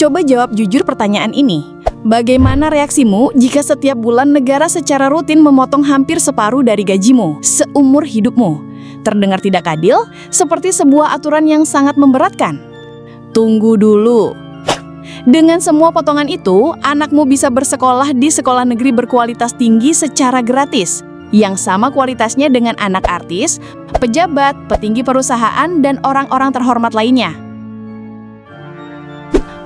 Coba jawab jujur pertanyaan ini. Bagaimana reaksimu jika setiap bulan negara secara rutin memotong hampir separuh dari gajimu seumur hidupmu? Terdengar tidak adil, seperti sebuah aturan yang sangat memberatkan. Tunggu dulu. Dengan semua potongan itu, anakmu bisa bersekolah di sekolah negeri berkualitas tinggi secara gratis, yang sama kualitasnya dengan anak artis, pejabat, petinggi perusahaan, dan orang-orang terhormat lainnya.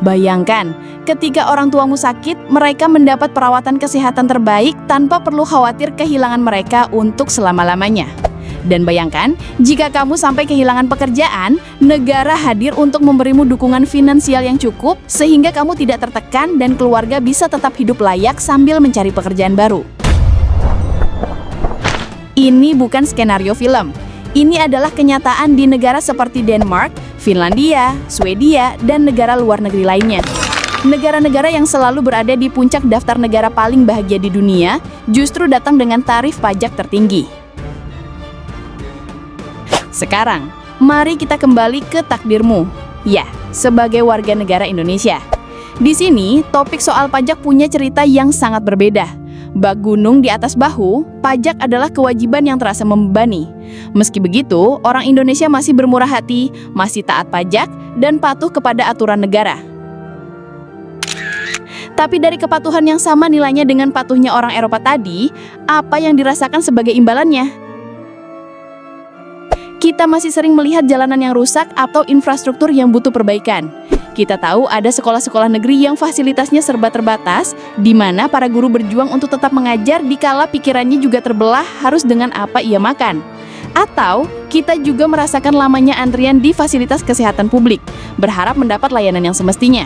Bayangkan, ketika orang tuamu sakit, mereka mendapat perawatan kesehatan terbaik tanpa perlu khawatir kehilangan mereka untuk selama-lamanya. Dan bayangkan, jika kamu sampai kehilangan pekerjaan, negara hadir untuk memberimu dukungan finansial yang cukup sehingga kamu tidak tertekan dan keluarga bisa tetap hidup layak sambil mencari pekerjaan baru. Ini bukan skenario film. Ini adalah kenyataan di negara seperti Denmark, Finlandia, Swedia, dan negara luar negeri lainnya. Negara-negara yang selalu berada di puncak daftar negara paling bahagia di dunia justru datang dengan tarif pajak tertinggi. Sekarang, mari kita kembali ke takdirmu. Ya, sebagai warga negara Indonesia. Di sini, topik soal pajak punya cerita yang sangat berbeda. Bak gunung di atas bahu, pajak adalah kewajiban yang terasa membebani. Meski begitu, orang Indonesia masih bermurah hati, masih taat pajak, dan patuh kepada aturan negara. Tapi dari kepatuhan yang sama nilainya dengan patuhnya orang Eropa tadi, apa yang dirasakan sebagai imbalannya? Kita masih sering melihat jalanan yang rusak atau infrastruktur yang butuh perbaikan. Kita tahu ada sekolah-sekolah negeri yang fasilitasnya serba terbatas, di mana para guru berjuang untuk tetap mengajar dikala pikirannya juga terbelah harus dengan apa ia makan. Atau kita juga merasakan lamanya antrian di fasilitas kesehatan publik, berharap mendapat layanan yang semestinya.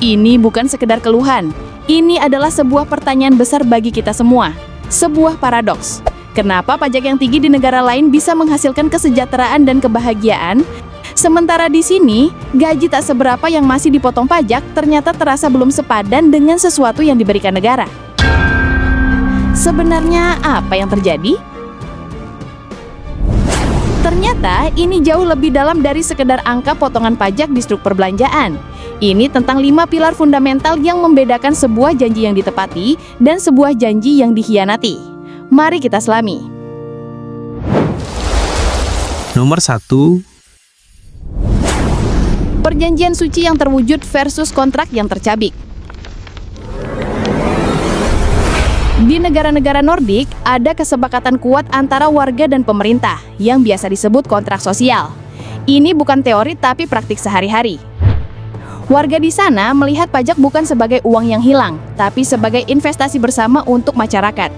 Ini bukan sekedar keluhan, ini adalah sebuah pertanyaan besar bagi kita semua, sebuah paradoks. Kenapa pajak yang tinggi di negara lain bisa menghasilkan kesejahteraan dan kebahagiaan, sementara di sini gaji tak seberapa yang masih dipotong pajak ternyata terasa belum sepadan dengan sesuatu yang diberikan negara? Sebenarnya apa yang terjadi? Ternyata ini jauh lebih dalam dari sekedar angka potongan pajak di struk perbelanjaan. Ini tentang 5 pilar fundamental yang membedakan sebuah janji yang ditepati dan sebuah janji yang dikhianati. Mari kita selami. Nomor 1. Perjanjian suci yang terwujud versus kontrak yang tercabik. Di negara-negara Nordik, ada kesepakatan kuat antara warga dan pemerintah yang biasa disebut kontrak sosial. Ini bukan teori tapi praktik sehari-hari. Warga di sana melihat pajak bukan sebagai uang yang hilang, tapi sebagai investasi bersama untuk masyarakat.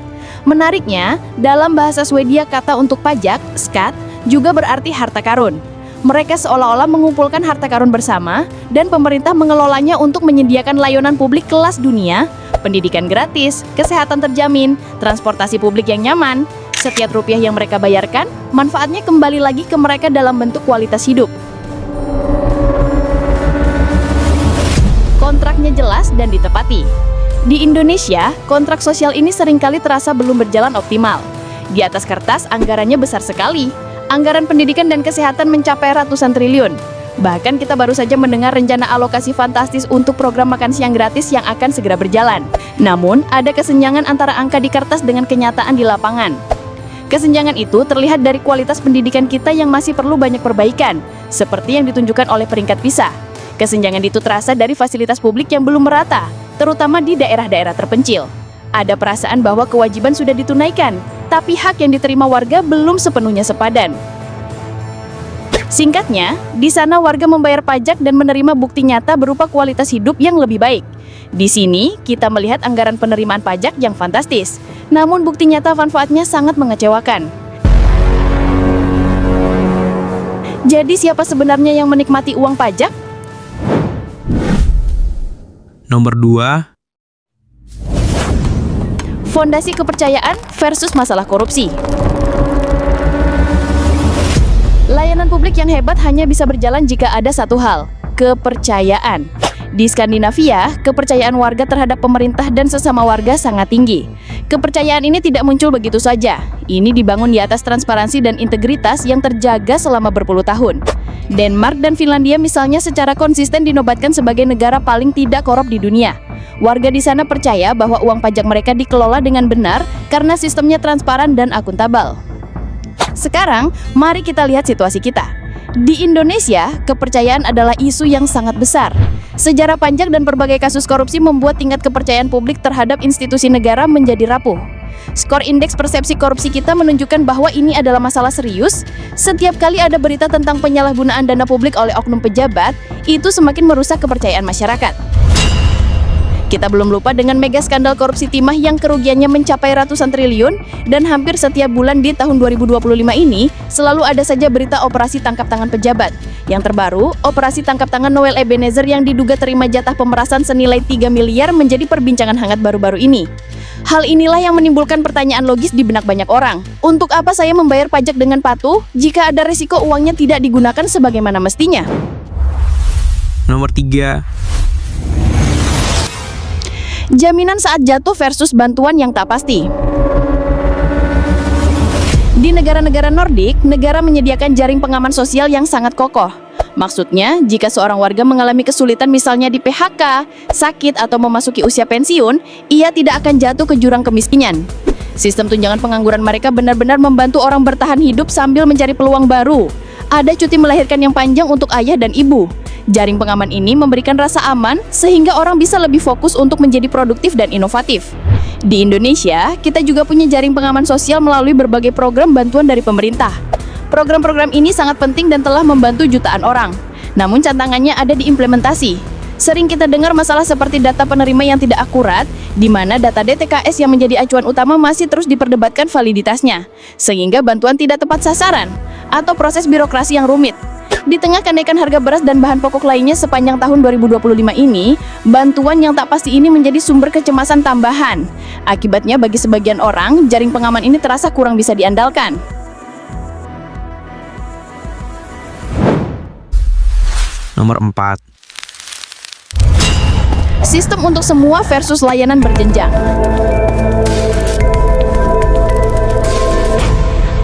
Menariknya, dalam bahasa Swedia kata untuk pajak, skatt, juga berarti harta karun. Mereka seolah-olah mengumpulkan harta karun bersama dan pemerintah mengelolanya untuk menyediakan layanan publik kelas dunia, pendidikan gratis, kesehatan terjamin, transportasi publik yang nyaman. Setiap rupiah yang mereka bayarkan, manfaatnya kembali lagi ke mereka dalam bentuk kualitas hidup. Kontraknya jelas dan ditepati. Di Indonesia, kontrak sosial ini seringkali terasa belum berjalan optimal. Di atas kertas, anggarannya besar sekali. Anggaran pendidikan dan kesehatan mencapai ratusan triliun. Bahkan kita baru saja mendengar rencana alokasi fantastis untuk program makan siang gratis yang akan segera berjalan. Namun, ada kesenjangan antara angka di kertas dengan kenyataan di lapangan. Kesenjangan itu terlihat dari kualitas pendidikan kita yang masih perlu banyak perbaikan, seperti yang ditunjukkan oleh peringkat PISA. Kesenjangan itu terasa dari fasilitas publik yang belum merata, terutama di daerah-daerah terpencil. Ada perasaan bahwa kewajiban sudah ditunaikan, tapi hak yang diterima warga belum sepenuhnya sepadan. Singkatnya, di sana warga membayar pajak dan menerima bukti nyata berupa kualitas hidup yang lebih baik. Di sini, kita melihat anggaran penerimaan pajak yang fantastis, namun bukti nyata manfaatnya sangat mengecewakan. Jadi siapa sebenarnya yang menikmati uang pajak? Nomor 2. Fondasi kepercayaan versus masalah korupsi. Layanan publik yang hebat hanya bisa berjalan jika ada satu hal, kepercayaan. Di Skandinavia, kepercayaan warga terhadap pemerintah dan sesama warga sangat tinggi. Kepercayaan ini tidak muncul begitu saja. Ini dibangun di atas transparansi dan integritas yang terjaga selama berpuluh tahun. Denmark dan Finlandia misalnya secara konsisten dinobatkan sebagai negara paling tidak korup di dunia. Warga di sana percaya bahwa uang pajak mereka dikelola dengan benar karena sistemnya transparan dan akuntabel. Sekarang, mari kita lihat situasi kita. Di Indonesia, kepercayaan adalah isu yang sangat besar. Sejarah panjang dan berbagai kasus korupsi membuat tingkat kepercayaan publik terhadap institusi negara menjadi rapuh. Skor indeks persepsi korupsi kita menunjukkan bahwa ini adalah masalah serius. Setiap kali ada berita tentang penyalahgunaan dana publik oleh oknum pejabat, itu semakin merusak kepercayaan masyarakat. Kita belum lupa dengan mega skandal korupsi timah yang kerugiannya mencapai ratusan triliun, dan hampir setiap bulan di tahun 2025 ini selalu ada saja berita operasi tangkap tangan pejabat. Yang terbaru, operasi tangkap tangan Noel Ebenezer yang diduga terima jatah pemerasan senilai 3 miliar menjadi perbincangan hangat baru-baru ini. Hal inilah yang menimbulkan pertanyaan logis di benak banyak orang. Untuk apa saya membayar pajak dengan patuh jika ada risiko uangnya tidak digunakan sebagaimana mestinya? Nomor 3. Jaminan saat jatuh versus bantuan yang tak pasti. Di negara-negara Nordik, negara menyediakan jaring pengaman sosial yang sangat kokoh. Maksudnya, jika seorang warga mengalami kesulitan misalnya di PHK, sakit atau memasuki usia pensiun, ia tidak akan jatuh ke jurang kemiskinan. Sistem tunjangan pengangguran mereka benar-benar membantu orang bertahan hidup sambil mencari peluang baru. Ada cuti melahirkan yang panjang untuk ayah dan ibu. Jaring pengaman ini memberikan rasa aman sehingga orang bisa lebih fokus untuk menjadi produktif dan inovatif. Di Indonesia, kita juga punya jaring pengaman sosial melalui berbagai program bantuan dari pemerintah. Program-program ini sangat penting dan telah membantu jutaan orang. Namun tantangannya ada di implementasi. Sering kita dengar masalah seperti data penerima yang tidak akurat, di mana data DTKS yang menjadi acuan utama masih terus diperdebatkan validitasnya, sehingga bantuan tidak tepat sasaran, atau proses birokrasi yang rumit. Di tengah kenaikan harga beras dan bahan pokok lainnya sepanjang tahun 2025 ini, bantuan yang tak pasti ini menjadi sumber kecemasan tambahan. Akibatnya bagi sebagian orang, jaring pengaman ini terasa kurang bisa diandalkan. Nomor 4. Sistem untuk semua versus layanan berjenjang.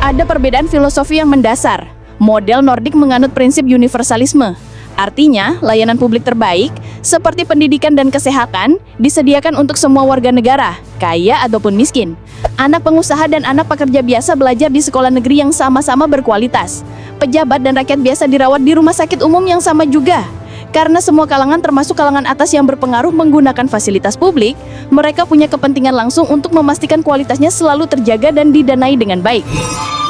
Ada perbedaan filosofi yang mendasar. Model Nordik menganut prinsip universalisme. Artinya, layanan publik terbaik, seperti pendidikan dan kesehatan, disediakan untuk semua warga negara, kaya ataupun miskin. Anak pengusaha dan anak pekerja biasa belajar di sekolah negeri yang sama-sama berkualitas. Pejabat dan rakyat biasa dirawat di rumah sakit umum yang sama juga. Karena semua kalangan termasuk kalangan atas yang berpengaruh menggunakan fasilitas publik, mereka punya kepentingan langsung untuk memastikan kualitasnya selalu terjaga dan didanai dengan baik.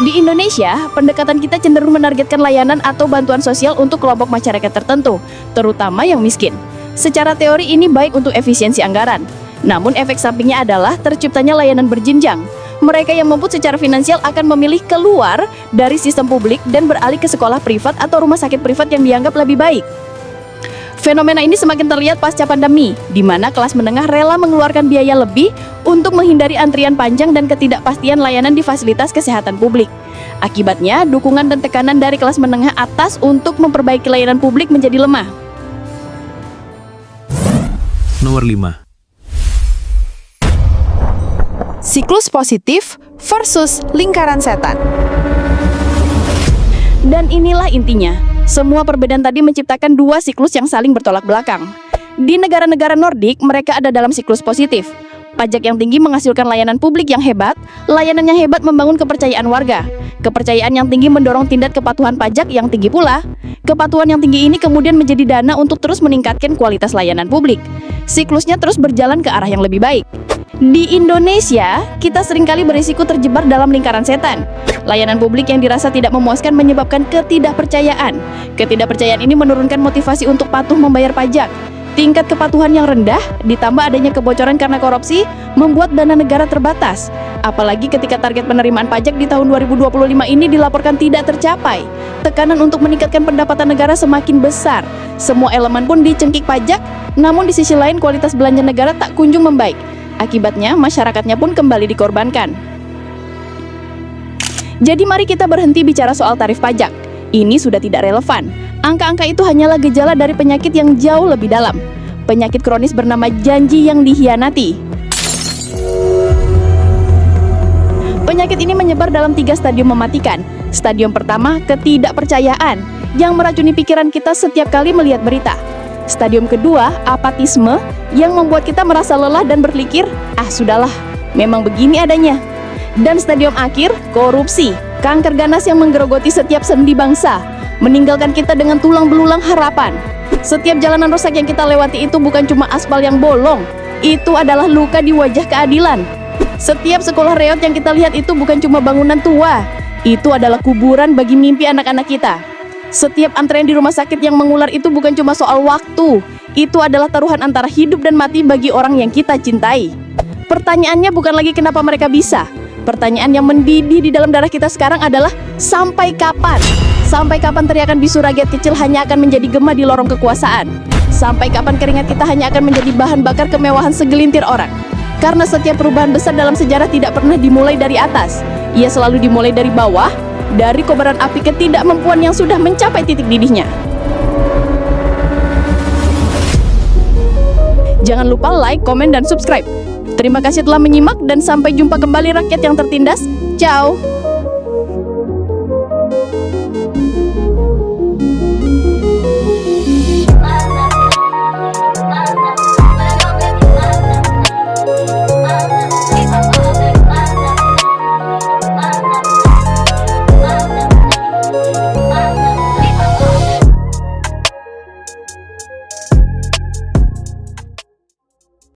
Di Indonesia, pendekatan kita cenderung menargetkan layanan atau bantuan sosial untuk kelompok masyarakat tertentu, terutama yang miskin. Secara teori ini baik untuk efisiensi anggaran. Namun efek sampingnya adalah terciptanya layanan berjenjang. Mereka yang mampu secara finansial akan memilih keluar dari sistem publik dan beralih ke sekolah privat atau rumah sakit privat yang dianggap lebih baik. Fenomena ini semakin terlihat pasca pandemi, di mana kelas menengah rela mengeluarkan biaya lebih untuk menghindari antrian panjang dan ketidakpastian layanan di fasilitas kesehatan publik. Akibatnya, dukungan dan tekanan dari kelas menengah atas untuk memperbaiki layanan publik menjadi lemah. Nomor 5. Siklus positif versus lingkaran setan. Dan inilah intinya. Semua perbedaan tadi menciptakan dua siklus yang saling bertolak belakang. Di negara-negara Nordik, mereka ada dalam siklus positif. Pajak yang tinggi menghasilkan layanan publik yang hebat, layanan yang hebat membangun kepercayaan warga. Kepercayaan yang tinggi mendorong tindak kepatuhan pajak yang tinggi pula. Kepatuhan yang tinggi ini kemudian menjadi dana untuk terus meningkatkan kualitas layanan publik. Siklusnya terus berjalan ke arah yang lebih baik. Di Indonesia, kita seringkali berisiko terjebak dalam lingkaran setan. Layanan publik yang dirasa tidak memuaskan menyebabkan ketidakpercayaan. Ketidakpercayaan ini menurunkan motivasi untuk patuh membayar pajak. Tingkat kepatuhan yang rendah, ditambah adanya kebocoran karena korupsi, membuat dana negara terbatas. Apalagi ketika target penerimaan pajak di tahun 2025 ini dilaporkan tidak tercapai. Tekanan untuk meningkatkan pendapatan negara semakin besar. Semua elemen pun dicengkik pajak, namun di sisi lain kualitas belanja negara tak kunjung membaik. Akibatnya, masyarakatnya pun kembali dikorbankan. Jadi mari kita berhenti bicara soal tarif pajak. Ini sudah tidak relevan. Angka-angka itu hanyalah gejala dari penyakit yang jauh lebih dalam. penyakit kronis bernama janji yang dikhianati. Penyakit ini menyebar dalam 3 stadium mematikan. Stadium pertama, ketidakpercayaan, yang meracuni pikiran kita setiap kali melihat berita. Stadium kedua, apatisme, yang membuat kita merasa lelah dan berpikir, sudahlah, memang begini adanya. Dan stadium akhir, korupsi, kanker ganas yang menggerogoti setiap sendi bangsa, meninggalkan kita dengan tulang belulang harapan. Setiap jalanan rusak yang kita lewati itu bukan cuma aspal yang bolong, itu adalah luka di wajah keadilan. Setiap sekolah reot yang kita lihat itu bukan cuma bangunan tua, itu adalah kuburan bagi mimpi anak-anak kita. Setiap antrean di rumah sakit yang mengular itu bukan cuma soal waktu, itu adalah taruhan antara hidup dan mati bagi orang yang kita cintai. Pertanyaannya bukan lagi kenapa mereka bisa. Pertanyaan yang mendidih di dalam darah kita sekarang adalah sampai kapan? Sampai kapan teriakan bisu rakyat kecil hanya akan menjadi gema di lorong kekuasaan? Sampai kapan keringat kita hanya akan menjadi bahan bakar kemewahan segelintir orang? Karena setiap perubahan besar dalam sejarah tidak pernah dimulai dari atas. Ia selalu dimulai dari bawah, dari kobaran api ketidakmampuan yang sudah mencapai titik didihnya. Jangan lupa like, komen, dan subscribe. Terima kasih telah menyimak dan sampai jumpa kembali rakyat yang tertindas. Ciao!